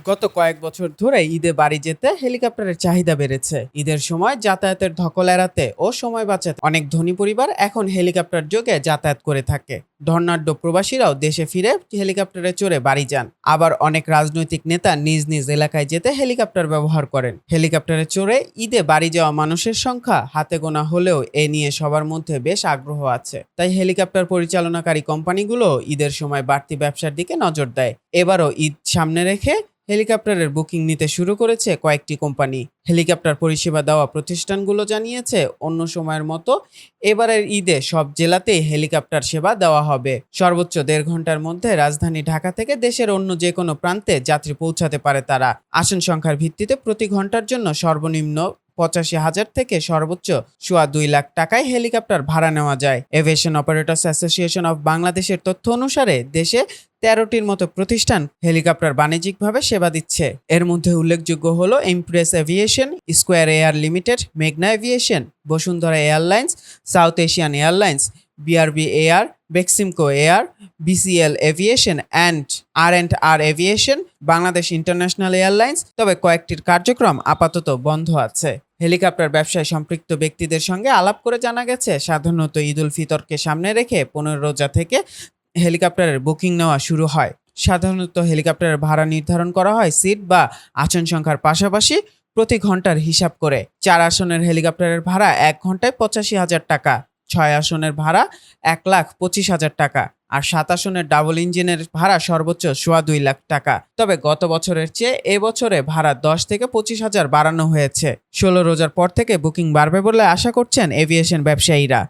গত কয়েক বছর ধরে ঈদে বাড়ি যেতে হেলিকপ্টারের চাহিদা বেড়েছে। ঈদের সময় যাতায়াতের ধকল এড়াতে ও সময় বাঁচাতে অনেক ধনী পরিবার এখন হেলিকপ্টার যোগে যাতায়াত করে থাকে। ধর্নাঢ্য প্রবাসীরাও দেশে ফিরে হেলিকপ্টারে চড়ে বাড়ি যান। আবার অনেক রাজনৈতিক নেতা নিজ নিজ এলাকায় যেতে হেলিকপ্টার ব্যবহার করেন। হেলিকপ্টারে চড়ে ঈদে বাড়ি যাওয়া মানুষের সংখ্যা হাতে গোনা হলেও এ নিয়ে সবার মধ্যে বেশ আগ্রহ আছে। তাই হেলিকপ্টার পরিচালনাকারী কোম্পানিগুলো ঈদের সময় বাড়তি ব্যবসার দিকে নজর দেয়। এবারও ঈদ সামনে রেখে হেলিকপ্টারের বুকিং নিতে শুরু করেছে কয়েকটি কোম্পানি। হেলিকপ্টার পরিষেবা দেওয়া প্রতিষ্ঠানগুলো জানিয়েছে, অন্য সময়ের মতো এবারের ঈদে সব জেলাতেই হেলিকপ্টার সেবা দেওয়া হবে। সর্বোচ্চ 1.5 ঘন্টার মধ্যে রাজধানী ঢাকা থেকে দেশের অন্য যে কোনো প্রান্তে যাত্রী পৌঁছাতে পারে তারা। আসন সংখ্যার ভিত্তিতে প্রতি ঘন্টার জন্য সর্বনিম্ন 85,000 থেকে সর্বোচ্চ 2.25 লাখ টাকায় হেলিকপ্টার ভাড়া নেওয়া যায়। এভিয়েশন অপারেটরস অ্যাসোসিয়েশন অব বাংলাদেশের তথ্য অনুসারে দেশে 13টির মতো প্রতিষ্ঠান হেলিকপ্টার বাণিজ্যিকভাবে সেবা দিচ্ছে। এর মধ্যে উল্লেখযোগ্য হলো Impress Aviation, Square Air Limited, মেঘনা Aviation, Bashundhara Airlines, South Asian Airlines, BRB Air, Beximco Air, BCL Aviation আর এভিয়েশন, বাংলাদেশ ইন্টারন্যাশনাল এয়ারলাইন্স। তবে কয়েকটির কার্যক্রম আপাতত বন্ধ আছে। হেলিকপ্টার ব্যবসায় সম্পৃক্ত ব্যক্তিদের সঙ্গে আলাপ করে জানা গেছে, সাধারণত ঈদ উল ফিতরকে সামনে রেখে 15 রোজা থেকে হেলিকপ্টারের বুকিং নেওয়া শুরু হয়। সাধারণত হেলিকপ্টারের ভাড়া নির্ধারণ করা হয় সিট বা আসন সংখ্যার পাশাপাশি প্রতি ঘন্টার হিসাব করে। 4 আসনের হেলিকপ্টারের ভাড়া 1 ঘন্টায় 85,000 টাকা, 6 আসনের ভাড়া 1,25,000 টাকা, আর 7 আসনের ডাবল ইঞ্জিনের ভাড়া সর্বোচ্চ 2.25 লাখ টাকা। তবে গত বছরের চেয়ে এবছরে ভাড়া 10 থেকে 25,000 বাড়ানো হয়েছে। 16 রোজার পর থেকে বুকিং বাড়বে বলে আশা করছেন এভিয়েশন ব্যবসায়ীরা।